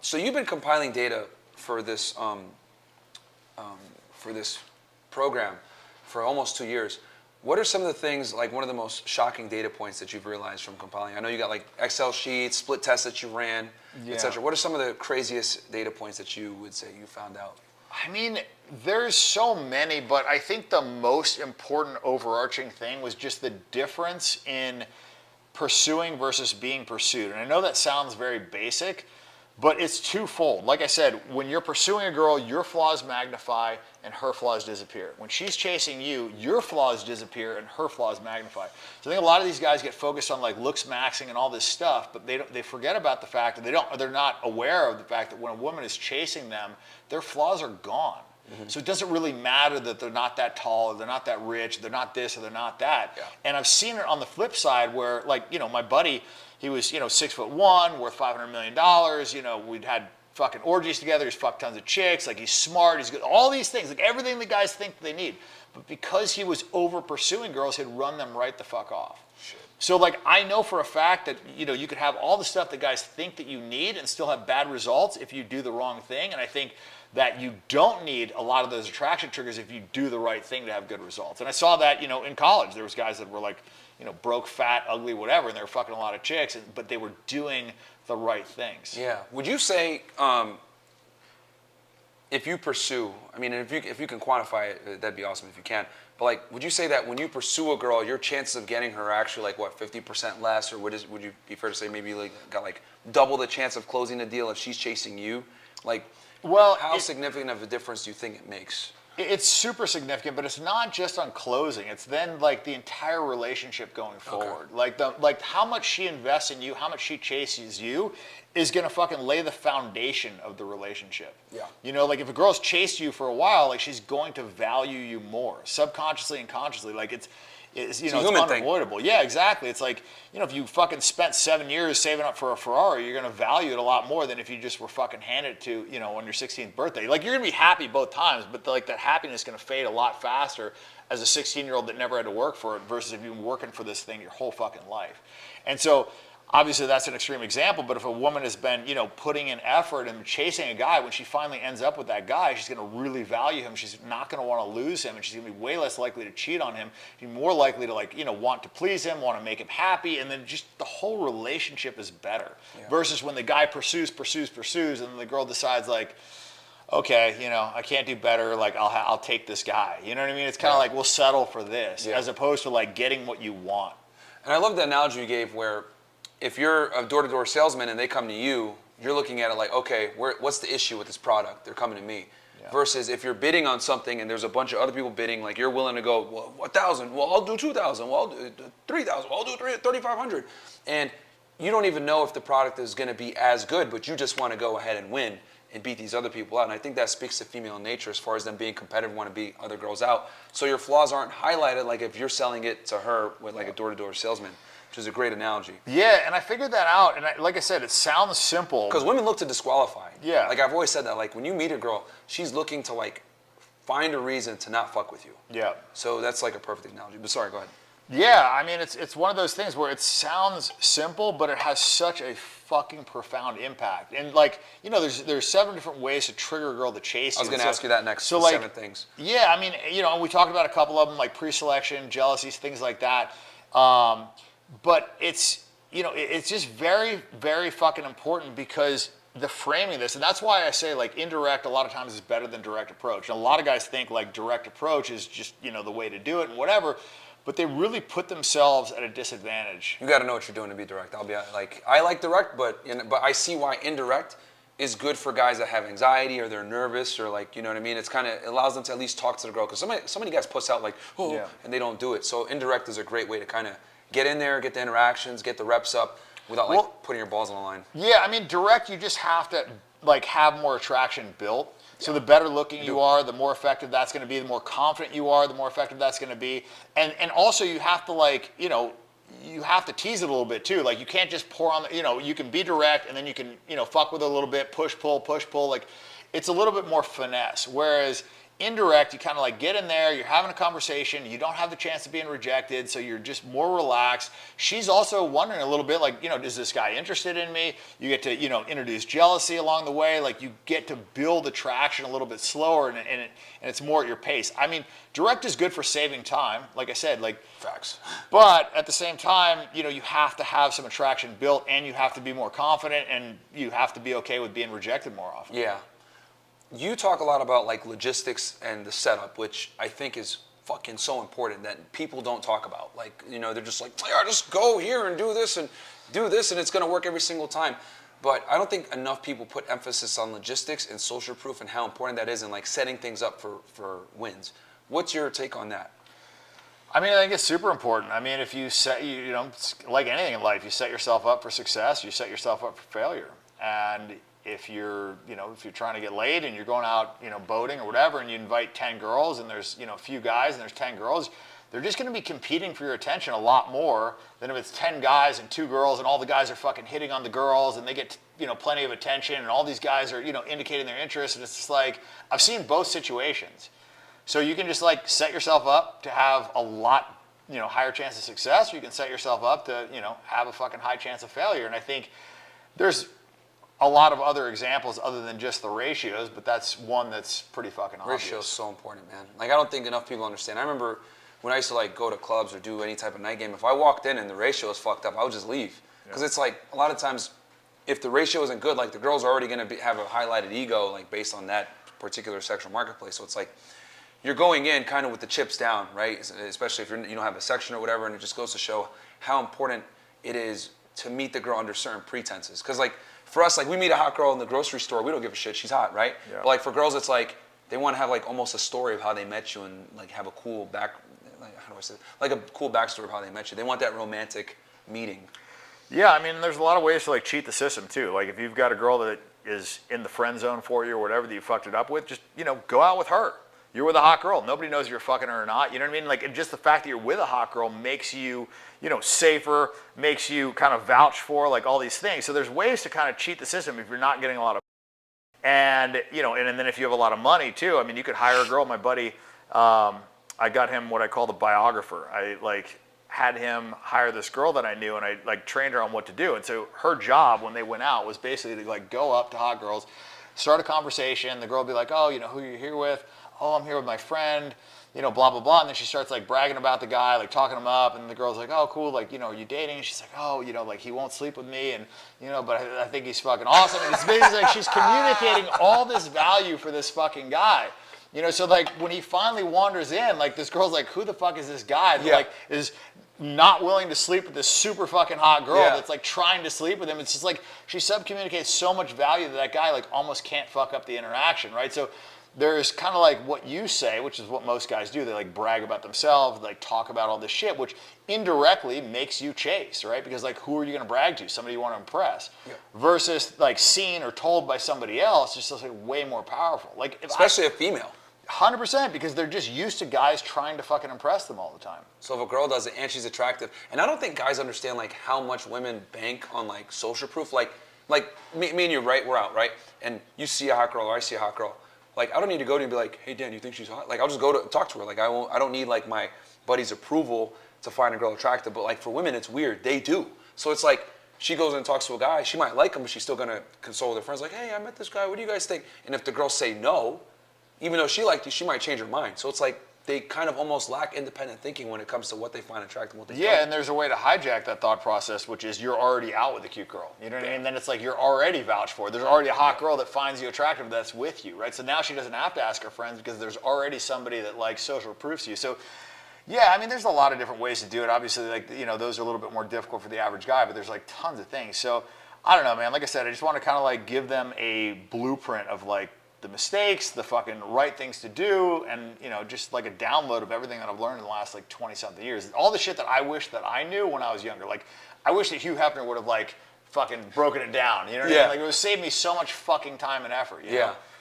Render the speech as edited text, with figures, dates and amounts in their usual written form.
So you've been compiling data for this program for almost 2 years. What are some of the things, like one of the most shocking data points that you've realized from compiling? I know you got like Excel sheets, split tests that you ran, etc. What are some of the craziest data points that you would say you found out? I mean, there's so many, but I think the most important overarching thing was just the difference in pursuing versus being pursued. And I know that sounds very basic, but it's twofold. Like I said, when you're pursuing a girl, your flaws magnify and her flaws disappear. When she's chasing you, your flaws disappear and her flaws magnify. So I think a lot of these guys get focused on like looks maxing and all this stuff, but they forget about the fact that they're not aware of the fact that when a woman is chasing them, their flaws are gone. So it doesn't really matter that they're not that tall, or they're not that rich, they're not this, or they're not that. Yeah. And I've seen it on the flip side where, like, you know, my buddy, he was, 6'1", worth $500 million. We'd had fucking orgies together. He's fucked tons of chicks. Like, he's smart. He's good. All these things, like everything the guys think they need. But because he was over pursuing girls, he'd run them right the fuck off. Shit. So, like, I know for a fact that, you could have all the stuff that guys think that you need and still have bad results if you do the wrong thing. And I think that you don't need a lot of those attraction triggers if you do the right thing to have good results. And I saw that, in college. There was guys that were like, broke, fat, ugly, whatever, and they were fucking a lot of chicks, but they were doing the right things. Yeah. Would you say, if you pursue, I mean, if you can quantify it, that'd be awesome if you can. But like, would you say that when you pursue a girl, your chances of getting her are actually like what, 50% less, or would you be fair to say maybe like got like double the chance of closing the deal if she's chasing you? Like, well, how significant of a difference do you think it makes? It's super significant, but it's not just on closing. It's then like the entire relationship going forward. Okay. Like how much she invests in you, how much she chases you, is gonna fucking lay the foundation of the relationship. Yeah. Like if a girl's chased you for a while, like she's going to value you more, subconsciously and consciously. Like it's unavoidable. Thing. Yeah, exactly. It's like, if you fucking spent 7 years saving up for a Ferrari, you're going to value it a lot more than if you just were fucking handed it to, on your 16th birthday. Like, you're going to be happy both times, but like that happiness is going to fade a lot faster as a 16-year-old that never had to work for it versus if you've been working for this thing your whole fucking life. And so, obviously, that's an extreme example, but if a woman has been, putting in effort and chasing a guy, when she finally ends up with that guy, she's going to really value him. She's not going to want to lose him, and she's going to be way less likely to cheat on him. She's more likely to, want to please him, want to make him happy, and then just the whole relationship is better. Yeah. Versus when the guy pursues, and then the girl decides, like, okay, I can't do better. Like, I'll take this guy. You know what I mean? It's kind of like, we'll settle for this, as opposed to, like, getting what you want. And I love the analogy you gave where, if you're a door-to-door salesman and they come to you, you're looking at it like, okay, what's the issue with this product? They're coming to me. Yeah. Versus if you're bidding on something and there's a bunch of other people bidding, like you're willing to go, well, 1,000, well, I'll do 2,000, well, I'll do 3,000, well, I'll do 3,500. And you don't even know if the product is going to be as good, but you just want to go ahead and win and beat these other people out. And I think that speaks to female nature as far as them being competitive, want to beat other girls out. So your flaws aren't highlighted like if you're selling it to her with like a door-to-door salesman. Which is a great analogy. Yeah, and I figured that out, and like I said, it sounds simple. Because women look to disqualify. Yeah. Like I've always said that, like when you meet a girl, she's looking to like find a reason to not fuck with you. Yeah. So that's like a perfect analogy. But sorry, go ahead. Yeah, I mean, it's one of those things where it sounds simple, but it has such a fucking profound impact. And like, there's 7 different ways to trigger a girl to chase you. I was going to ask you that next. So 7 things. Yeah, I mean, we talked about a couple of them, like pre-selection, jealousies, things like that. But it's just very, very fucking important because the framing of this, and that's why I say like indirect a lot of times is better than direct approach. And a lot of guys think like direct approach is just, the way to do it and whatever, but they really put themselves at a disadvantage. You got to know what you're doing to be direct. I'll be like, I like direct, but I see why indirect is good for guys that have anxiety or they're nervous or like, you know what I mean? It's kind of, it allows them to at least talk to the girl because so many guys puss out like, and they don't do it. So indirect is a great way to kind of get in there, get the interactions, get the reps up without putting your balls on the line. Yeah, I mean, direct, you just have to like have more attraction built. So the better looking you are, the more effective that's going to be. The more confident you are, the more effective that's going to be. And also you have to like, you have to tease it a little bit too. Like you can't just pour on, you can be direct and then you can, fuck with it a little bit, push, pull. Like it's a little bit more finesse. Whereas indirect, you kind of like get in there, you're having a conversation, you don't have the chance of being rejected, so you're just more relaxed. She's also wondering a little bit like, is this guy interested in me? You get to, introduce jealousy along the way. Like you get to build attraction a little bit slower and it's more at your pace. I mean, direct is good for saving time, like I said, like Facts. But at the same time, you have to have some attraction built and you have to be more confident and you have to be okay with being rejected more often. Yeah. You talk a lot about like logistics and the setup, which I think is fucking so important that people don't talk about. Like, they're just like, yeah, just go here and do this and it's going to work every single time. But I don't think enough people put emphasis on logistics and social proof and how important that is in like setting things up for wins. What's your take on that? I mean, I think it's super important. I mean, if you set, like anything in life, you set yourself up for success, you set yourself up for failure. And if you're trying to get laid and you're going out, boating or whatever, and you invite 10 girls and there's, a few guys and there's 10 girls, they're just going to be competing for your attention a lot more than if it's 10 guys and 2 girls and all the guys are fucking hitting on the girls and they get, plenty of attention and all these guys are, indicating their interest. And it's just like, I've seen both situations. So you can just like set yourself up to have a lot, higher chance of success, or you can set yourself up to, have a fucking high chance of failure. And I think there's a lot of other examples other than just the ratios, but that's one that's pretty fucking obvious. Ratio is so important, man. Like, I don't think enough people understand. I remember when I used to like go to clubs or do any type of night game, if I walked in and the ratio was fucked up, I would just leave. Because it's like, a lot of times, if the ratio isn't good, like the girl's already going to have a highlighted ego, like based on that particular sexual marketplace. So it's like, you're going in kind of with the chips down, right? Especially if you don't have a section or whatever, and it just goes to show how important it is to meet the girl under certain pretenses. Because like, for us, like we meet a hot girl in the grocery store, we don't give a shit, she's hot, right? Yeah. But like for girls, it's like they want to have like almost a story of how they met you and like have a cool like a cool backstory of how they met you. They want that romantic meeting. Yeah, I mean, there's a lot of ways to like cheat the system too. Like if you've got a girl that is in the friend zone for you or whatever that you fucked it up with, just go out with her. You're with a hot girl. Nobody knows if you're fucking her or not. You know what I mean? Like, just the fact that you're with a hot girl makes you, safer, makes you kind of vouch for, like, all these things. So there's ways to kind of cheat the system if you're not getting a lot of and then if you have a lot of money, too. I mean, you could hire a girl. My buddy, I got him what I call the biographer. I, like, had him hire this girl that I knew, and I, like, trained her on what to do. And so her job when they went out was basically to, like, go up to hot girls, start a conversation. The girl would be like, oh, who you're here with? Oh, I'm here with my friend, blah, blah, blah. And then she starts like bragging about the guy, like talking him up. And the girl's like, oh, cool. Like, are you dating? And she's like, oh, like he won't sleep with me. And, but I think he's fucking awesome. And it's basically like she's communicating all this value for this fucking guy. So like when he finally wanders in, like this girl's like, who the fuck is this guy that like is not willing to sleep with this super fucking hot girl that's like trying to sleep with him? It's just like she subcommunicates so much value that guy like almost can't fuck up the interaction, right? So there's kind of like what you say, which is what most guys do. They like brag about themselves, like talk about all this shit, which indirectly makes you chase, right? Because like, who are you going to brag to? Somebody you want to impress. Yeah. Versus like seen or told by somebody else, it's just like way more powerful. Like especially a female. 100%, because they're just used to guys trying to fucking impress them all the time. So if a girl does it and she's attractive, and I don't think guys understand like how much women bank on like social proof. Like me and you, right? We're out, right? And you see a hot girl or I see a hot girl. Like, I don't need to go to you and be like, hey, Dan, you think she's hot? Like, I'll just go to talk to her. Like, I don't need, like, my buddy's approval to find a girl attractive. But, like, for women, it's weird. They do. So it's like, she goes and talks to a guy. She might like him, but she's still going to console with her friends. Like, hey, I met this guy. What do you guys think? And if the girls say no, even though she liked you, she might change her mind. So it's like, they kind of almost lack independent thinking when it comes to what they find attractive and what they don't. Yeah, and there's a way to hijack that thought process, which is you're already out with a cute girl. You know what I mean? Then it's like you're already vouched for. There's already a hot girl that finds you attractive that's with you, right? So now she doesn't have to ask her friends because there's already somebody that like social proofs you. So yeah, I mean, there's a lot of different ways to do it. Obviously, like, those are a little bit more difficult for the average guy, but there's like tons of things. So I don't know, man. Like I said, I just want to kind of like give them a blueprint of like the mistakes, the fucking right things to do, and just like a download of everything that I've learned in the last like 20-something years. All the shit that I wish that I knew when I was younger. Like, I wish that Hugh Hefner would have like fucking broken it down. You know what I mean? Like, it would save me so much fucking time and effort. You know?